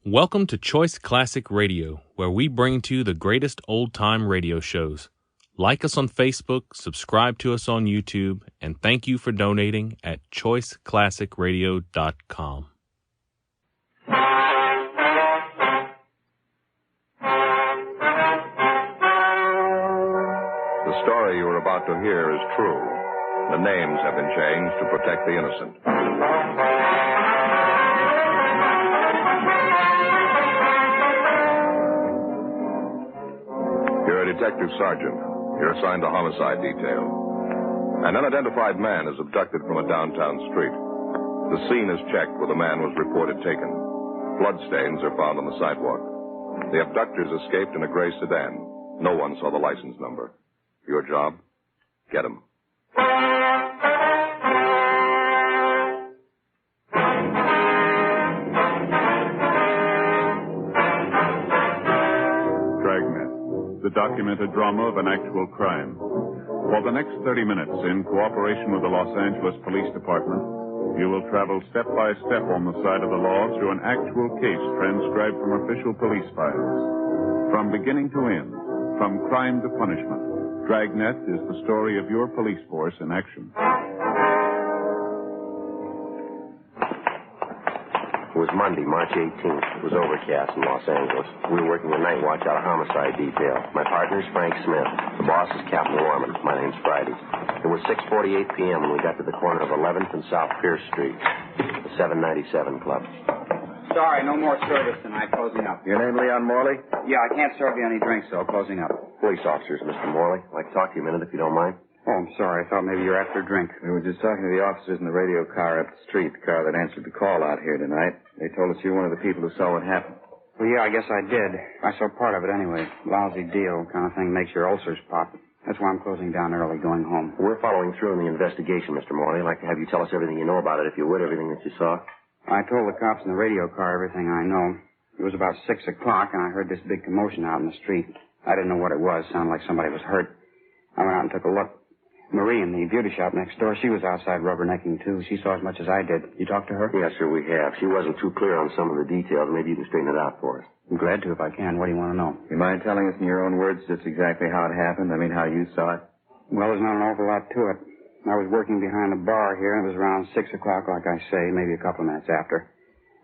Welcome to Choice Classic Radio, where we bring to you the greatest old-time radio shows. Like us on Facebook, subscribe to us on YouTube, and thank you for donating at choiceclassicradio.com. The story you are about to hear is true. The names have been changed to protect the innocent. You're a detective sergeant. You're assigned to homicide detail. An unidentified man is abducted from a downtown street. The scene is checked where the man was reported taken. Bloodstains are found on the sidewalk. The abductors escaped in a gray sedan. No one saw the license number. Your job? Get him. Dragnet, the documented drama of an actual crime. For the next 30 minutes, in cooperation with the Los Angeles Police Department, you will travel step by step on the side of the law through an actual case transcribed from official police files. From beginning to end, from crime to punishment, Dragnet is the story of your police force in action. It was Monday, March 18th. It was overcast in Los Angeles. We were working the night watch out of homicide detail. My partner's Frank Smith. The boss is Captain Warman. My name's Friday. It was 6:48 p.m. when we got to the corner of 11th and South Pierce Street, the 797 Club. Sorry, no more service tonight. Closing up. Your name Leon Morley? Yeah, I can't serve you any drinks, though. Closing up. Police officers, Mr. Morley. I'd like to talk to you a minute if you don't mind. Oh, I'm sorry. I thought maybe you're after a drink. We were just talking to the officers in the radio car up the street, the car that answered the call out here tonight. They told us you were one of the people who saw what happened. Well, yeah, I guess I did. I saw part of it anyway. Lousy deal. Kind of thing makes your ulcers pop. That's why I'm closing down early, going home. We're following through in the investigation, Mr. Morley. I'd like to have you tell us everything you know about it, if you would, everything that you saw. I told the cops in the radio car everything I know. It was about 6 o'clock, and I heard this big commotion out in the street. I didn't know what it was. Sounded like somebody was hurt. I went out and took a look. Marie in the beauty shop next door, she was outside rubbernecking, too. She saw as much as I did. You talked to her? Yes, sir, we have. She wasn't too clear on some of the details. Maybe you can straighten it out for us. I'm glad to if I can. What do you want to know? You mind telling us in your own words just exactly how it happened? I mean, how you saw it? Well, there's not an awful lot to it. I was working behind the bar here, and it was around 6 o'clock, like I say, maybe a couple of minutes after.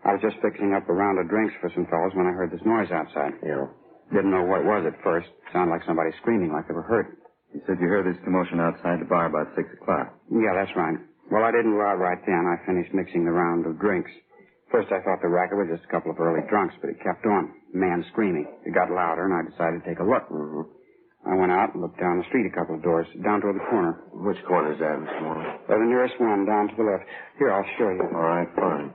I was just fixing up a round of drinks for some fellows when I heard this noise outside. Yeah. Didn't know what it was at first. Sounded like somebody screaming, like they were hurt. You said you heard this commotion outside the bar about 6 o'clock. Yeah, that's right. Well, I didn't go out right then. I finished mixing the round of drinks. First, I thought the racket was just a couple of early drunks, but it kept on. Man screaming. It got louder, and I decided to take a look. Mm-hmm. I went out and looked down the street a couple of doors, down toward the corner. Which corner is that, Mr. Morley? The nearest one, down to the left. Here, I'll show you. All right, fine.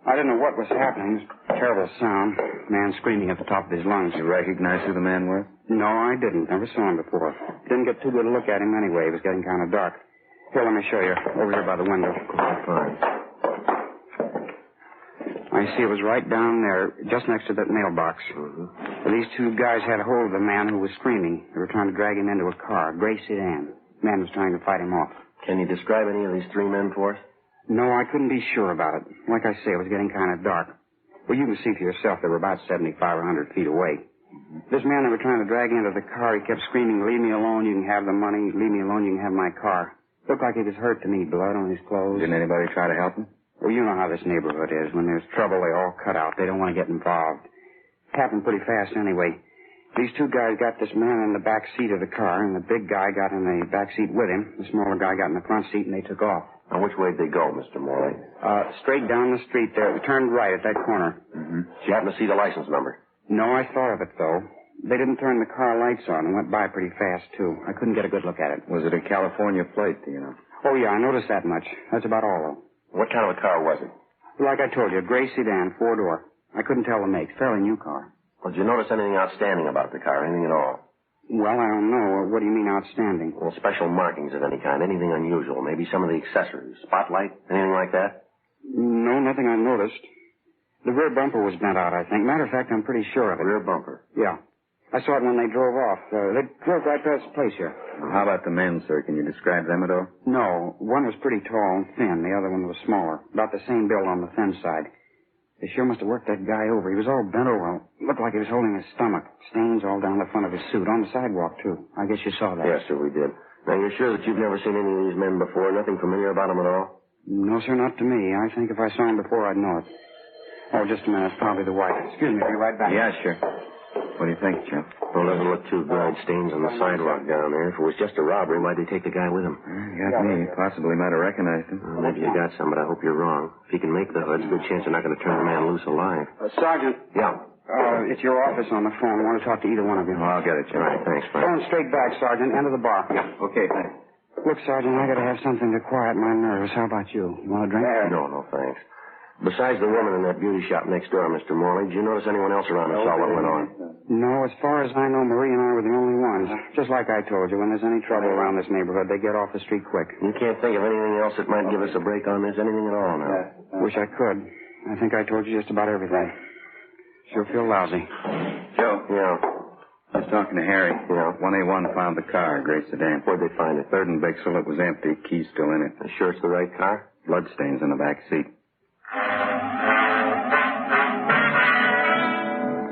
I didn't know what was happening. It was a terrible sound. Man screaming at the top of his lungs. You recognize who the man was? No, I didn't. Never saw him before. Didn't get too good a look at him anyway. It was getting kind of dark. Here, let me show you. Over here by the window. Fine. I see it was right down there, just next to that mailbox. Mm-hmm. These two guys had a hold of the man who was screaming. They were trying to drag him into a car, a gray sedan. The man was trying to fight him off. Can you describe any of these three men for us? No, I couldn't be sure about it. Like I say, it was getting kind of dark. Well, you can see for yourself they were about 75 or 100 feet away. This man they were trying to drag into the car, he kept screaming, "Leave me alone, you can have the money. Leave me alone, you can have my car." Looked like he was hurt to me, blood on his clothes. Didn't anybody try to help him? Well, you know how this neighborhood is. When there's trouble, they all cut out. They don't want to get involved. It happened pretty fast anyway. These two guys got this man in the back seat of the car, and the big guy got in the back seat with him. The smaller guy got in the front seat, and they took off. Now, which way did they go, Mr. Morley? Straight down the street there. They turned right at that corner. Mm-hmm. Did you happen to see the license number? No, I thought of it, though. They didn't turn the car lights on and went by pretty fast, too. I couldn't get a good look at it. Was it a California plate, do you know? Oh, yeah, I noticed that much. That's about all, though. What kind of a car was it? Like I told you, a gray sedan, four-door. I couldn't tell the make. Fairly new car. Well, did you notice anything outstanding about the car? Anything at all? Well, I don't know. What do you mean outstanding? Well, special markings of any kind. Anything unusual. Maybe some of the accessories. Spotlight? Anything like that? No, nothing I noticed. The rear bumper was bent out, I think. Matter of fact, I'm pretty sure of it. Rear bumper? Yeah. I saw it when they drove off. They drove right past the place here. Well, how about the men, sir? Can you describe them at all? No. One was pretty tall and thin. The other one was smaller. About the same build on the thin side. They sure must have worked that guy over. He was all bent over. Looked like he was holding his stomach. Stains all down the front of his suit. On the sidewalk, too. I guess you saw that. Yes, sir, we did. Now, you're sure that you've never seen any of these men before? Nothing familiar about them at all? No, sir, not to me. I think if I saw him before, I'd know it. Oh, just a minute. It's probably the wife. Excuse me. I'll be right back. Yeah, sure. What do you think, Joe? Well, it doesn't look too good. Stains on the sidewalk down there. If it was just a robbery, why'd they take the guy with them? You got me. Possibly might have recognized him. Well, maybe you got some, but I hope you're wrong. If he can make the hood, it's a good chance they're not going to turn the man loose alive. Sergeant. Yeah. It's your office on the phone. I want to talk to either one of you. Oh, I'll get it, Joe. All right, thanks, Frank. Phone straight back, Sergeant. End of the bar. Yeah. Okay, thanks. Look, Sergeant, I got to have something to quiet my nerves. How about you? You want a drink? No, thanks. Besides the woman in that beauty shop next door, Mr. Morley, did you notice anyone else around who saw what went on? No, as far as I know, Marie and I were the only ones. Just like I told you, when there's any trouble around this neighborhood, they get off the street quick. You can't think of anything else that might give us a break on this? Anything at all now? Wish I could. I think I told you just about everything. Sure feel lousy. Joe? Yeah. I was talking to Harry. Yeah? 1A1 found the car, a gray sedan. Where'd they find it? 3rd and Bixel. It was empty. Key's still in it. You sure it's the right car? Bloodstains in the back seat.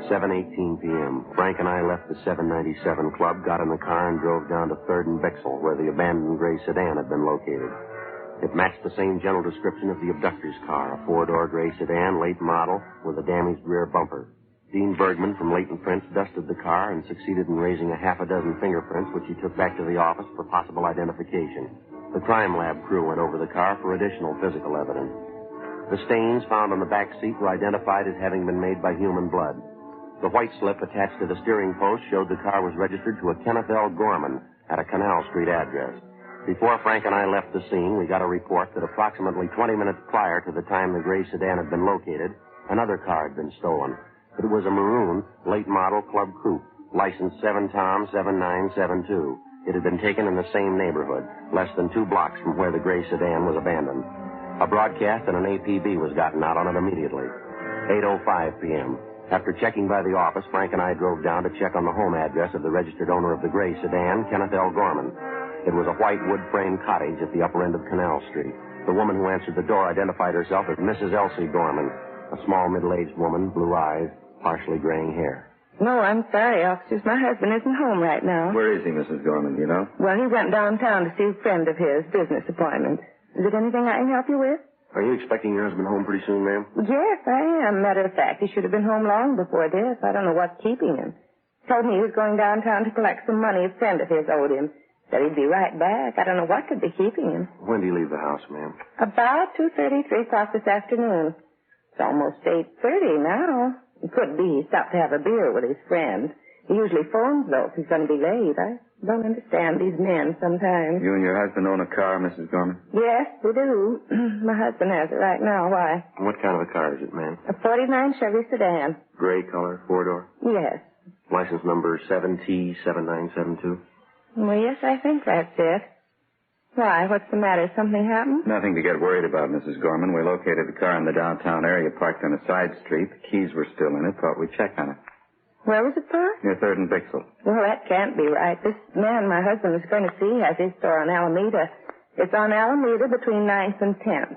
7:18 p.m. Frank and I left the 797 Club, got in the car, and drove down to 3rd and Bixel, where the abandoned gray sedan had been located. It matched the same general description of the abductor's car, a 4-door gray sedan, late model, with a damaged rear bumper. Dean Bergman from Leighton Prince dusted the car and succeeded in raising a half a dozen fingerprints, which he took back to the office for possible identification. The crime lab crew went over the car for additional physical evidence. The stains found on the back seat were identified as having been made by human blood. The white slip attached to the steering post showed the car was registered to a Kenneth L. Gorman at a Canal Street address. Before Frank and I left the scene, we got a report that approximately 20 minutes prior to the time the gray sedan had been located, another car had been stolen. It was a maroon, late model Club Coupe, license 7-Tom 7972. It had been taken in the same neighborhood, less than 2 blocks from where the gray sedan was abandoned. A broadcast and an APB was gotten out on it immediately. 8:05 p.m. After checking by the office, Frank and I drove down to check on the home address of the registered owner of the gray sedan, Kenneth L. Gorman. It was a white wood-frame cottage at the upper end of Canal Street. The woman who answered the door identified herself as Mrs. Elsie Gorman, a small middle-aged woman, blue eyes, partially graying hair. No, I'm sorry, officers. My husband isn't home right now. Where is he, Mrs. Gorman, do you know? Well, he went downtown to see a friend of his, business appointment. Is it anything I can help you with? Are you expecting your husband home pretty soon, ma'am? Yes, I am. Matter of fact, he should have been home long before this. I don't know what's keeping him. Told me he was going downtown to collect some money a friend of his owed him. Said he'd be right back. I don't know what could be keeping him. When do you leave the house, ma'am? About 2:30, 3 o'clock this afternoon. It's almost 8:30 now. It could be he stopped to have a beer with his friend. He usually phones, though, if he's going to be late. I don't understand these men sometimes. You and your husband own a car, Mrs. Gorman? Yes, we do. My husband has it right now. Why? What kind of a car is it, ma'am? A 49 Chevy sedan. Gray color, 4-door? Yes. License number 7T7972? Well, yes, I think that's it. Why? What's the matter? Something happened? Nothing to get worried about, Mrs. Gorman. We located the car in the downtown area, parked on a side street. The keys were still in it. Thought we'd check on it. Where was it parked? Near 3rd and Bixel. Well, that can't be right. This man my husband was going to see has his store on Alameda. It's on Alameda between 9th and 10th.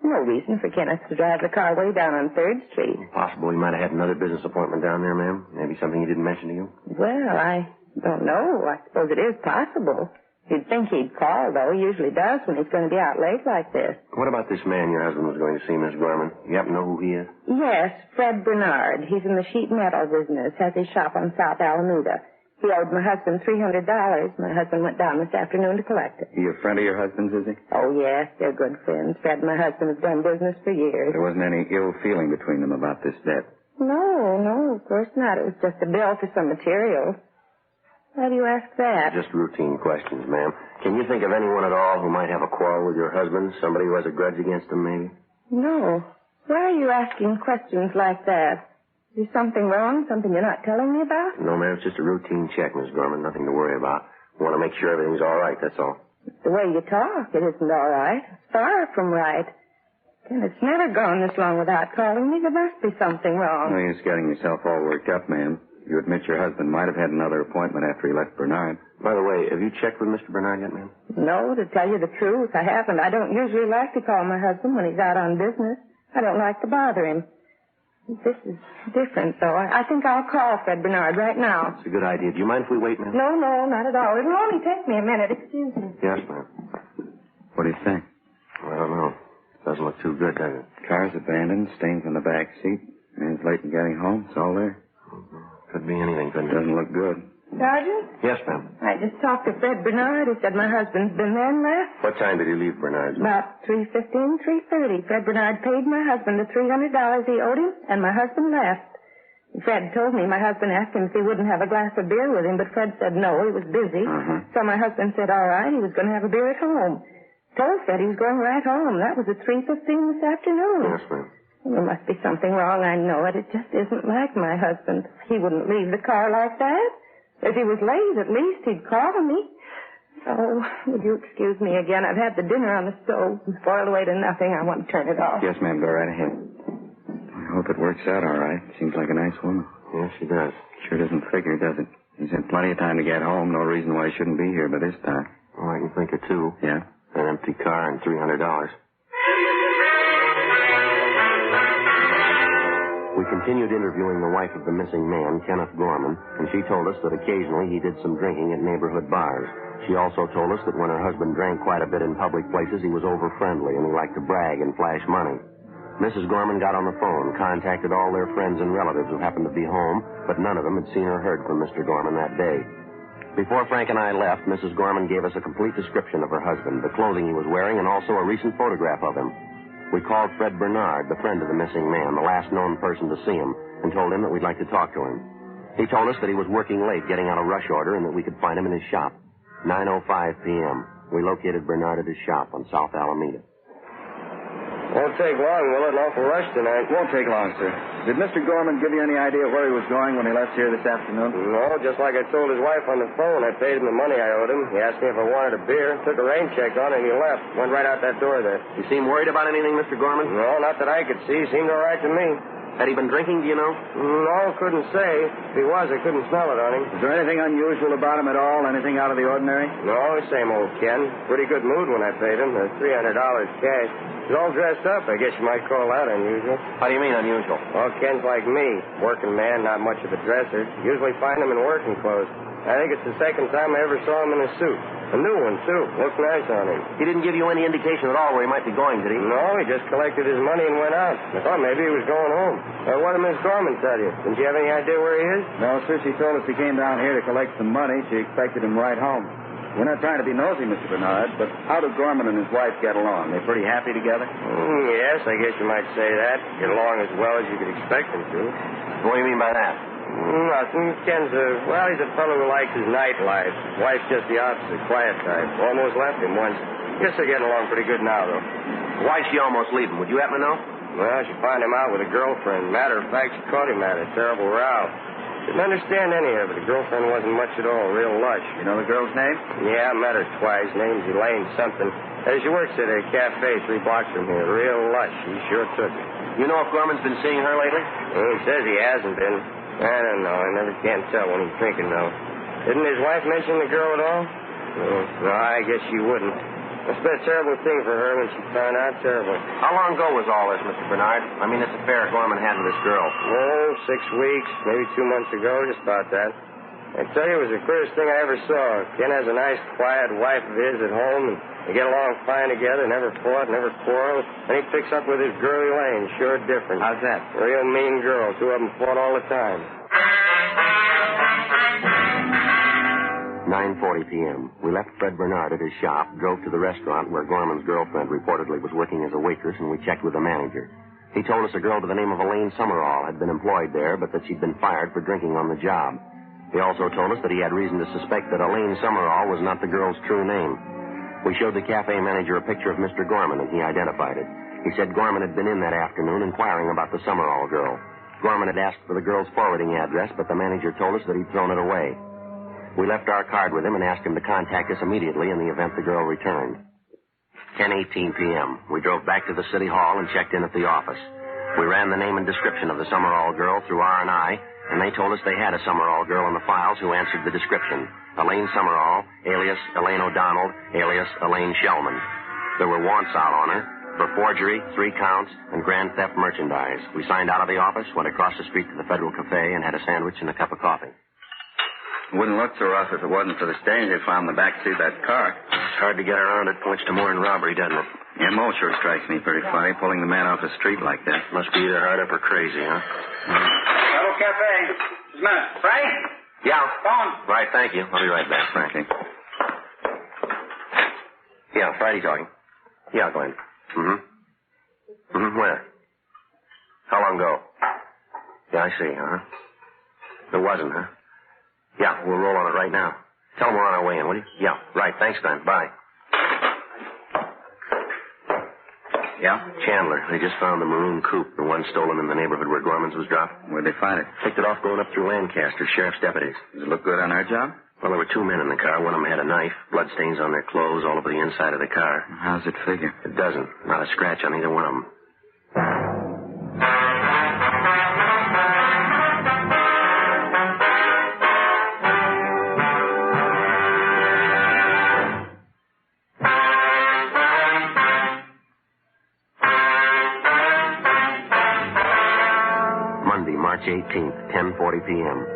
No reason for Kenneth to drive the car way down on 3rd Street. Possible he might have had another business appointment down there, ma'am. Maybe something he didn't mention to you. Well, I don't know. I suppose it is possible. You'd think he'd call, though. He usually does when he's going to be out late like this. What about this man your husband was going to see, Miss Gorman? You happen to know who he is? Yes, Fred Bernard. He's in the sheet metal business. Has his shop on South Alameda. He owed my husband $300. My husband went down this afternoon to collect it. He a friend of your husband's, is he? Oh, yes, they're good friends. Fred and my husband have done business for years. There wasn't any ill feeling between them about this debt. No, of course not. It was just a bill for some materials. Why do you ask that? Just routine questions, ma'am. Can you think of anyone at all who might have a quarrel with your husband? Somebody who has a grudge against him, maybe? No. Why are you asking questions like that? Is there something wrong? Something you're not telling me about? No, ma'am. It's just a routine check, Miss Gorman. Nothing to worry about. We want to make sure everything's all right, that's all. The way you talk, it isn't all right. It's far from right. And it's never gone this long without calling me. There must be something wrong. No use getting yourself all worked up, ma'am. You admit your husband might have had another appointment after he left Bernard. By the way, have you checked with Mr. Bernard yet, ma'am? No, to tell you the truth, I haven't. I don't usually like to call my husband when he's out on business. I don't like to bother him. This is different, though. I think I'll call Fred Bernard right now. It's a good idea. Do you mind if we wait, ma'am? No, not at all. It'll only take me a minute. Excuse me. Yes, ma'am. What do you think? I don't know. Doesn't look too good, does it? Car's abandoned, stains on the back seat. Man's late in getting home. It's all there. Could be anything, couldn't it? Doesn't look good. Sergeant? Yes, ma'am. I just talked to Fred Bernard. He said my husband's been there and left. What time did he leave, Bernard? About 3:15, 3:30. Fred Bernard paid my husband the $300 he owed him, and my husband left. Fred told me my husband asked him if he wouldn't have a glass of beer with him, but Fred said no, he was busy. So my husband said all right, he was going to have a beer at home. Told Fred he was going right home. That was at 3:15 this afternoon. Yes, ma'am. There must be something wrong, I know it. It just isn't like my husband. He wouldn't leave the car like that. If he was late, at least he'd call me. Oh, would you excuse me again? I've had the dinner on the stove. It's boiled away to nothing. I want to turn it off. Yes, ma'am. Go right ahead. I hope it works out all right. Seems like a nice woman. Yes, she does. Sure doesn't figure, does it? He's had plenty of time to get home. No reason why he shouldn't be here by this time. Oh, I can think of two. Yeah? An empty car and $300. We continued interviewing the wife of the missing man, Kenneth Gorman, and she told us that occasionally he did some drinking at neighborhood bars. She also told us that when her husband drank quite a bit in public places, he was over-friendly and he liked to brag and flash money. Mrs. Gorman got on the phone, contacted all their friends and relatives who happened to be home, but none of them had seen or heard from Mr. Gorman that day. Before Frank and I left, Mrs. Gorman gave us a complete description of her husband, the clothing he was wearing, and also a recent photograph of him. We called Fred Bernard, the friend of the missing man, the last known person to see him, and told him that we'd like to talk to him. He told us that he was working late, getting on a rush order, and that we could find him in his shop. 9:05 p.m. We located Bernard at his shop on South Alameda. Won't take long, will it? An awful rush tonight. Won't take long, sir. Did Mr. Gorman give you any idea where he was going when he left here this afternoon? No, just like I told his wife on the phone. I paid him the money I owed him. He asked me if I wanted a beer, took a rain check on it, and he left. Went right out that door there. You seem worried about anything, Mr. Gorman? No, not that I could see. Seemed all right to me. Had he been drinking, do you know? No, couldn't say. If he was, I couldn't smell it on him. Is there anything unusual about him at all? Anything out of the ordinary? No, same old Ken. Pretty good mood when I paid him. $300 cash. He's all dressed up. I guess you might call that unusual. How do you mean unusual? Well, Ken's like me. Working man, not much of a dresser. Usually find him in working clothes. I think it's the second time I ever saw him in a suit. A new one, too. Looks nice on him. He didn't give you any indication at all where he might be going, did he? No, he just collected his money and went out. I thought maybe he was going home. What did Miss Gorman tell you? Didn't you have any idea where he is? No, sir. She told us he came down here to collect some money. She expected him right home. We're not trying to be nosy, Mr. Bernard, but how do Gorman and his wife get along? They're pretty happy together? Yes, I guess you might say that. Get along as well as you could expect them to. What do you mean by that? Nothing. Ken's he's a fellow who likes his nightlife. His wife's just the opposite, quiet type. Almost left him once. Guess they're getting along pretty good now, though. Why'd she almost leave him? Would you happen to know? Well, she found him out with a girlfriend. Matter of fact, she caught him at a terrible row. Didn't understand any of it. The girlfriend wasn't much at all. Real lush. You know the girl's name? Yeah, I met her twice. Name's Elaine something. She works at a cafe 3 blocks from here. Real lush. He sure took it. You know if Gorman's been seeing her lately? He says he hasn't been. I don't know. I never can tell when he's drinking, though. Didn't his wife mention the girl at all? No, I guess she wouldn't. It's been a terrible thing for her when she found out. Terrible. How long ago was all this, Mr. Bernard? I mean, this affair Gorman had with this girl. Oh, 6 weeks, maybe 2 months ago, just about that. I tell you, it was the queerest thing I ever saw. Ken has a nice, quiet wife of his at home, and they get along fine together, never fought, never quarreled. And he picks up with his girl Elaine, sure different. How's that? Real mean girl. 2 of them fought all the time. 9:40 p.m. We left Fred Bernard at his shop, drove to the restaurant where Gorman's girlfriend reportedly was working as a waitress, and we checked with the manager. He told us a girl by the name of Elaine Summerall had been employed there, but that she'd been fired for drinking on the job. He also told us that he had reason to suspect that Elaine Summerall was not the girl's true name. We showed the cafe manager a picture of Mr. Gorman, and he identified it. He said Gorman had been in that afternoon inquiring about the Summerall girl. Gorman had asked for the girl's forwarding address, but the manager told us that he'd thrown it away. We left our card with him and asked him to contact us immediately in the event the girl returned. 10:18 p.m. We drove back to the city hall and checked in at the office. We ran the name and description of the Summerall girl through R&I, and they told us they had a Summerall girl in the files who answered the description. Elaine Summerall, alias Elaine O'Donnell, alias Elaine Shellman. There were wants out on her, for forgery, 3 counts, and grand theft merchandise. We signed out of the office, went across the street to the Federal Cafe, and had a sandwich and a cup of coffee. Wouldn't look so rough if it wasn't for the stains they found in the back seat of that car. It's hard to get around it. Points to more than robbery, doesn't it? M.O. sure strikes me pretty funny, pulling the man off the street like that. Must be either hard up or crazy, huh? Federal Cafe. Just a minute. Frank? Yeah. Phone. Right, thank you. I'll be right back, Frank. Okay. Yeah, Friday talking. Yeah, go ahead. Where? How long ago? Yeah, I see, huh? There wasn't, huh? Yeah, we'll roll on it right now. Tell them we're on our way in, will you? Yeah, right. Thanks, Glenn. Bye. Yeah? Chandler, they just found the maroon coupe, the one stolen in the neighborhood where Gorman's was dropped. Where'd they find it? Picked it off going up through Lancaster, sheriff's deputies. Does it look good on our job? Well, there were 2 men in the car. One of them had a knife, bloodstains on their clothes, all over the inside of the car. How's it figure? It doesn't. Not a scratch on either one of them. Monday, March 18th, 10:40 p.m.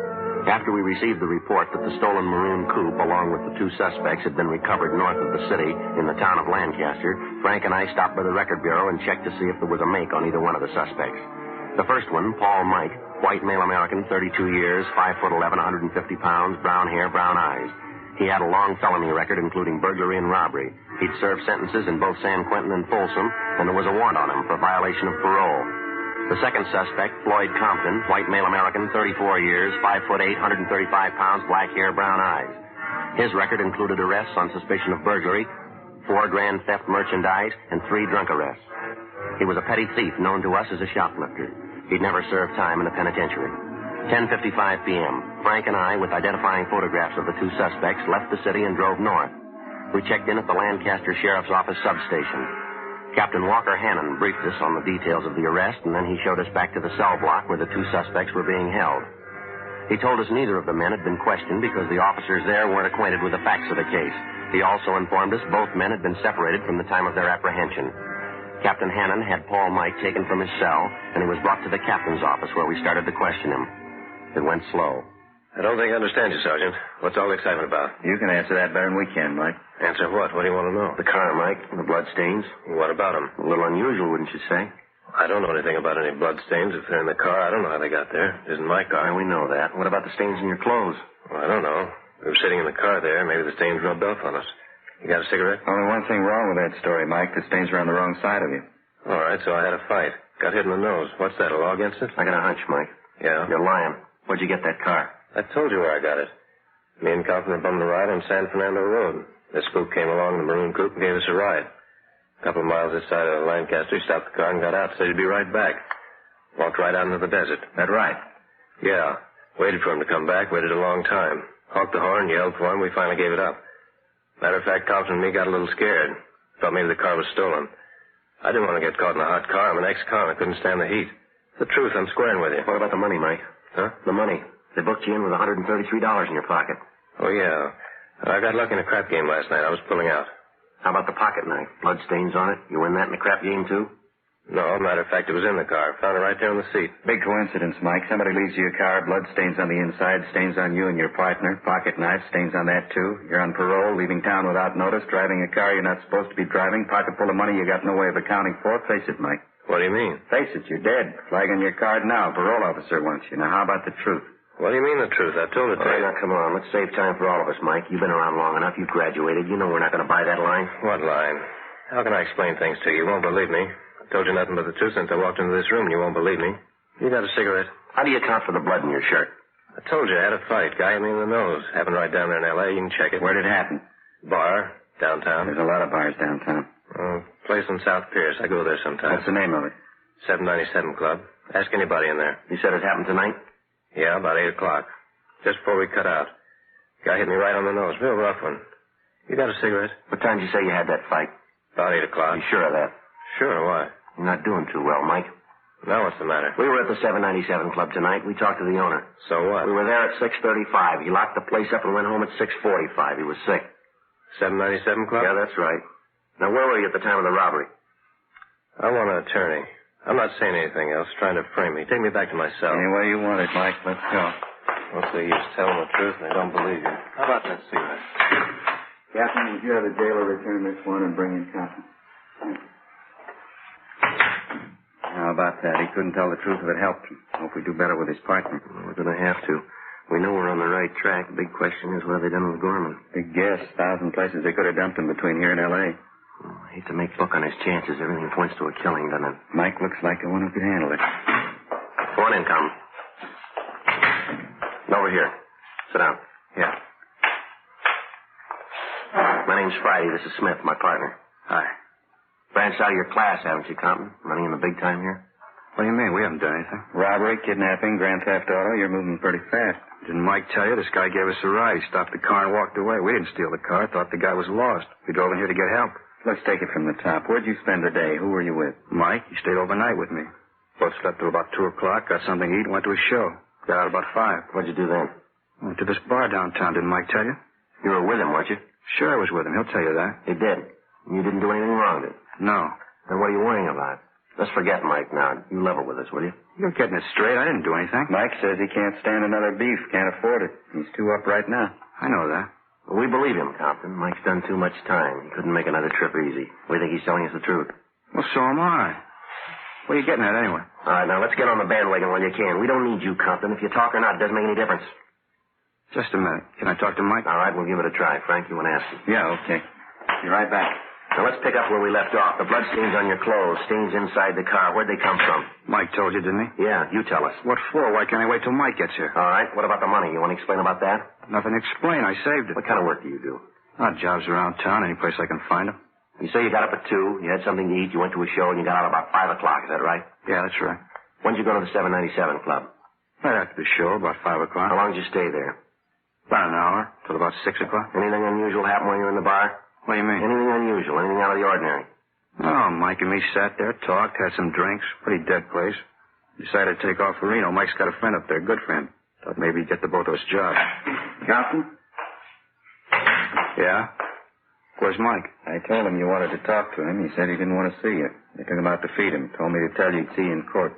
After we received the report that the stolen maroon coupe, along with the 2 suspects, had been recovered north of the city in the town of Lancaster, Frank and I stopped by the record bureau and checked to see if there was a make on either one of the suspects. The first one, Paul Mike, white male American, 32 years, 5'11", 150 pounds, brown hair, brown eyes. He had a long felony record, including burglary and robbery. He'd served sentences in both San Quentin and Folsom, and there was a warrant on him for violation of parole. The second suspect, Floyd Compton, white male American, 34 years, 5'8", 135 pounds, black hair, brown eyes. His record included arrests on suspicion of burglary, 4 grand theft merchandise, and 3 drunk arrests. He was a petty thief known to us as a shoplifter. He'd never served time in a penitentiary. 10:55 p.m. Frank and I, with identifying photographs of the 2 suspects, left the city and drove north. We checked in at the Lancaster Sheriff's Office substation. Captain Walker Hannon briefed us on the details of the arrest, and then he showed us back to the cell block where the 2 suspects were being held. He told us neither of the men had been questioned because the officers there weren't acquainted with the facts of the case. He also informed us both men had been separated from the time of their apprehension. Captain Hannon had Paul Mike taken from his cell, and he was brought to the captain's office where we started to question him. It went slow. I don't think I understand you, Sergeant. What's all the excitement about? You can answer that better than we can, Mike. Answer what? What do you want to know? The car, Mike, the bloodstains. What about them? A little unusual, wouldn't you say? I don't know anything about any bloodstains. If they're in the car, I don't know how they got there. It isn't my car. We know that. What about the stains in your clothes? Well, I don't know. We were sitting in the car there. Maybe the stains rubbed off on us. You got a cigarette? Only one thing wrong with that story, Mike. The stains were on the wrong side of you. All right, so I had a fight. Got hit in the nose. What's that, a law against it? I got a hunch, Mike. Yeah? You're lying. Where'd you get that car? I told you where I got it. Me and Carpenter bummed a ride on San Fernando Road. This spook came along in the maroon coupe and gave us a ride. A couple of miles this side of Lancaster, he stopped the car and got out. Said he'd be right back. Walked right out into the desert. That right? Yeah. Waited for him to come back. Waited a long time. Honked the horn, yelled for him. We finally gave it up. Matter of fact, Compton and me got a little scared. Thought maybe the car was stolen. I didn't want to get caught in a hot car. I'm an ex-con. I couldn't stand the heat. The truth, I'm squaring with you. What about the money, Mike? Huh? The money. They booked you in with $133 in your pocket. Oh, yeah. I got lucky in a crap game last night. I was pulling out. How about the pocket knife? Blood stains on it? You win that in the crap game, too? No, matter of fact, it was in the car. Found it right there on the seat. Big coincidence, Mike. Somebody leaves you a car, blood stains on the inside, stains on you and your partner. Pocket knife, stains on that, too. You're on parole, leaving town without notice, driving a car you're not supposed to be driving, pocket full of money you got no way of accounting for. Face it, Mike. What do you mean? Face it, you're dead. Flag on your card now. Parole officer wants you. Now, how about the truth? What do you mean the truth? I told it to you. Now, come on. Let's save time for all of us, Mike. You've been around long enough. You've graduated. You know we're not going to buy that line. What line? How can I explain things to you? You won't believe me. I told you nothing but the truth since I walked into this room, and you won't believe me. You got a cigarette? How do you account for the blood in your shirt? I told you I had a fight. Guy hit me in the nose. Happened right down there in L.A. You can check it. Where did it happen? Bar. Downtown. There's a lot of bars downtown. Place in South Pierce. I go there sometimes. What's the name of it? 797 Club. Ask anybody in there. You said it happened tonight? Yeah, about 8 o'clock. Just before we cut out. Guy hit me right on the nose. Real rough one. You got a cigarette? What time did you say you had that fight? About 8 o'clock. You sure of that? Sure, why? You're not doing too well, Mike. Now what's the matter? We were at the 797 Club tonight. We talked to the owner. So what? We were there at 6:35. He locked the place up and went home at 6:45. He was sick. 797 Club? Yeah, that's right. Now, where were you at the time of the robbery? I want an attorney. I'm not saying anything else, trying to frame me. Take me back to my cell. Any way you want it, Mike. Let's go. What's the use? Tell them the truth and they don't believe you. How about that cigarette? Captain, would you have the jailer return this one and bring in Captain? How about that? He couldn't tell the truth if it helped him. Hope we do better with his partner. We're going to have to. We know we're on the right track. The big question is what have they done with Gorman? Big guess. 1,000 places they could have dumped him between here and L.A. I hate to make book on his chances. Everything points to a killing, doesn't it? Mike looks like the one who could handle it. Go on in, Tom. Over here. Sit down. Yeah. My name's Friday. This is Smith, my partner. Hi. Branched out of your class, haven't you, Compton? Running in the big time here? What do you mean? We haven't done anything. Robbery, kidnapping, grand theft auto. You're moving pretty fast. Didn't Mike tell you? This guy gave us a ride. He stopped the car and walked away. We didn't steal the car. Thought the guy was lost. We drove in here to get help. Let's take it from the top. Where'd you spend the day? Who were you with? Mike. He stayed overnight with me. Both slept till about 2 o'clock, got something to eat, and went to a show. Got out about 5. What'd you do then? Went to this bar downtown. Didn't Mike tell you? You were with him, weren't you? Sure, I was with him. He'll tell you that. He did. You didn't do anything wrong, did you? No. Then what are you worrying about? Let's forget Mike now. You level with us, will you? You're getting it straight. I didn't do anything. Mike says he can't stand another beef. Can't afford it. He's too up right now. I know that. Well, we believe him, Compton. Mike's done too much time. He couldn't make another trip easy. We think he's telling us the truth. Well, so am I. What are you getting at anyway? All right, now let's get on the bandwagon while you can. We don't need you, Compton. If you talk or not, it doesn't make any difference. Just a minute. Can I talk to Mike? All right, we'll give it a try. Frank, you want to ask him? Yeah, okay. Be right back. Now, let's pick up where we left off. The bloodstains on your clothes, stains inside the car. Where'd they come from? Mike told you, didn't he? Yeah, you tell us. What for? Why can't I wait till Mike gets here? All right, what about the money? You want to explain about that? Nothing to explain. I saved it. What kind of work do you do? Odd jobs around town, any place I can find them. You say you got up at 2, you had something to eat, you went to a show, and you got out about 5 o'clock. Is that right? Yeah, that's right. When'd you go to the 797 Club? Right after the show, about 5 o'clock. How long did you stay there? About an hour, till about 6 o'clock. Anything unusual happen when you were in the bar? What do you mean? Anything unusual, anything out of the ordinary? Oh, Mike and me sat there, talked, had some drinks. Pretty dead place. Decided to take off for Reno. Mike's got a friend up there, good friend. Thought maybe he'd get the both of us jobs. Captain? Yeah? Where's Mike? I told him you wanted to talk to him. He said he didn't want to see you. They took him out to feed him. Told me to tell you he'd see you in court.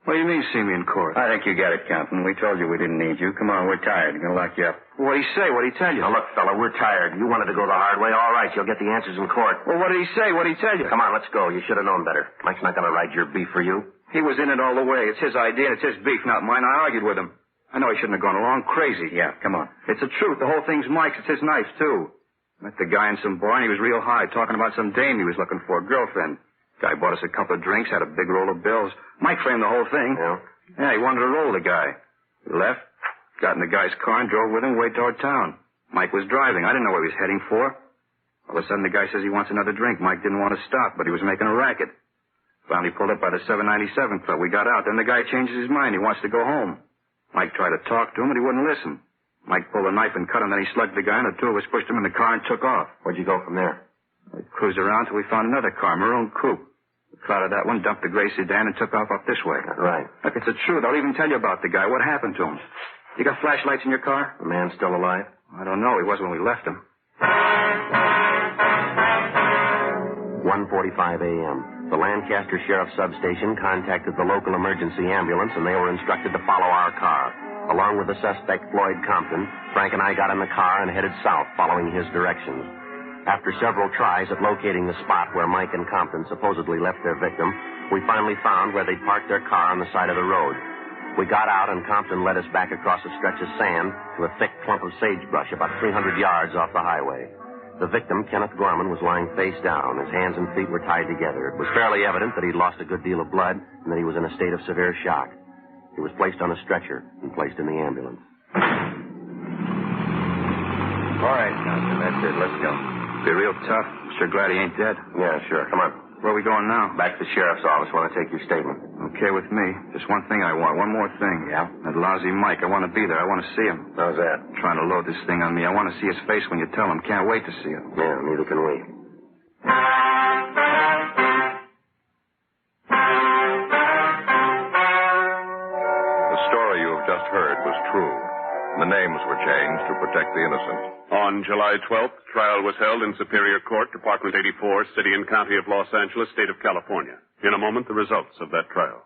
What do you mean, see me in court? I think you got it, Captain. We told you we didn't need you. Come on, we're tired. We're going to lock you up. What'd he say? What'd he tell you? Now, look, fella, we're tired. You wanted to go the hard way. All right, you'll get the answers in court. Well, what did he say? What'd he tell you? Come on, let's go. You should have known better. Mike's not going to ride your beef for you. He was in it all the way. It's his idea and it's his beef, not mine. I argued with him. I know he shouldn't have gone along crazy. Yeah, come on. It's the truth. The whole thing's Mike's. It's his knife, too. Met the guy in some bar, and he was real high, talking about some dame he was looking for, a girlfriend. Guy bought us a couple of drinks, had a big roll of bills. Mike framed the whole thing. Yeah? Yeah, he wanted to roll the guy. We left, got in the guy's car, and drove with him way toward town. Mike was driving. I didn't know what he was heading for. All of a sudden, the guy says he wants another drink. Mike didn't want to stop, but he was making a racket. Finally pulled up by the 797 Club. We got out. Then the guy changes his mind. He wants to go home. Mike tried to talk to him, but he wouldn't listen. Mike pulled a knife and cut him. Then he slugged the guy, and the two of us pushed him in the car and took off. Where'd you go from there? We cruised around till we found another car, maroon coupe. We clouded that one, dumped the gray sedan, and took off up this way. Right. Look, it's the truth. I'll even tell you about the guy. What happened to him? You got flashlights in your car? The man's still alive? I don't know. He was when we left him. 1:45 a.m. The Lancaster Sheriff's Substation contacted the local emergency ambulance, and they were instructed to follow our car. Along with the suspect, Floyd Compton, Frank and I got in the car and headed south, following his directions. After several tries at locating the spot where Mike and Compton supposedly left their victim, we finally found where they'd parked their car on the side of the road. We got out, and Compton led us back across a stretch of sand to a thick clump of sagebrush about 300 yards off the highway. The victim, Kenneth Gorman, was lying face down. His hands and feet were tied together. It was fairly evident that he'd lost a good deal of blood and that he was in a state of severe shock. He was placed on a stretcher and placed in the ambulance. All right, Compton, that's it. Let's go. Be real tough. Sure glad he ain't dead. Yeah, sure. Come on. Where are we going now? Back to the sheriff's office. Want to take your statement. Okay with me. Just one thing I want. One more thing. Yeah? That lousy Mike. I want to be there. I want to see him. How's that? Trying to load this thing on me. I want to see his face when you tell him. Can't wait to see it. Yeah, neither can we. The story you have just heard was true. The names were changed to protect the innocent. On July 12th, trial was held in Superior Court, Department 84, City and County of Los Angeles, State of California. In a moment, the results of that trial.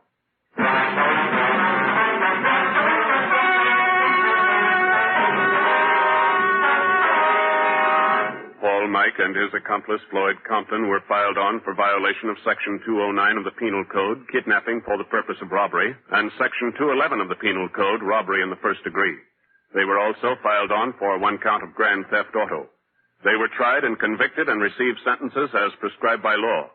Paul Mike and his accomplice, Floyd Compton, were filed on for violation of Section 209 of the Penal Code, kidnapping for the purpose of robbery, and Section 211 of the Penal Code, robbery in the first degree. They were also filed on for one count of grand theft auto. They were tried and convicted and received sentences as prescribed by law.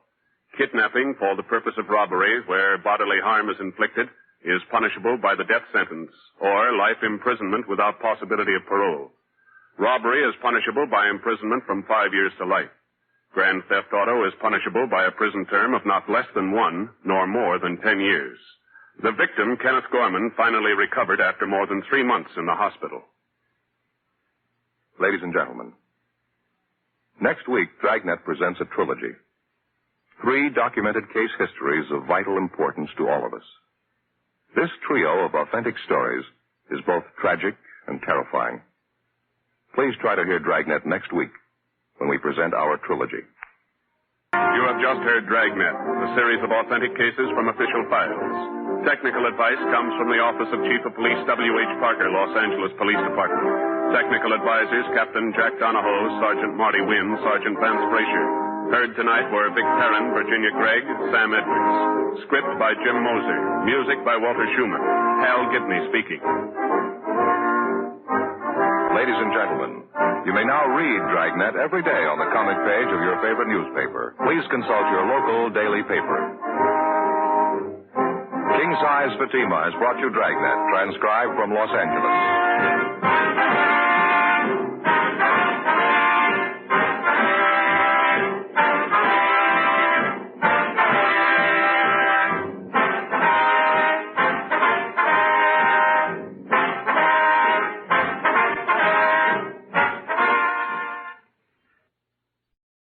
Kidnapping for the purpose of robbery, where bodily harm is inflicted, is punishable by the death sentence or life imprisonment without possibility of parole. Robbery is punishable by imprisonment from 5 years to life. Grand theft auto is punishable by a prison term of not less than 1 nor more than 10 years. The victim, Kenneth Gorman, finally recovered after more than 3 months in the hospital. Ladies and gentlemen, next week, Dragnet presents a trilogy. 3 documented case histories of vital importance to all of us. This trio of authentic stories is both tragic and terrifying. Please try to hear Dragnet next week when we present our trilogy. You have just heard Dragnet, a series of authentic cases from official files. Technical advice comes from the Office of Chief of Police W.H. Parker, Los Angeles Police Department. Technical advisors Captain Jack Donahoe, Sergeant Marty Wynn, Sergeant Vance Frazier. Heard tonight were Vic Perrin, Virginia Gregg, Sam Edwards. Script by Jim Moser. Music by Walter Schumann. Hal Gibney speaking. Ladies and gentlemen, you may now read Dragnet every day on the comic page of your favorite newspaper. Please consult your local daily paper. King Size Fatima has brought you Dragnet, transcribed from Los Angeles.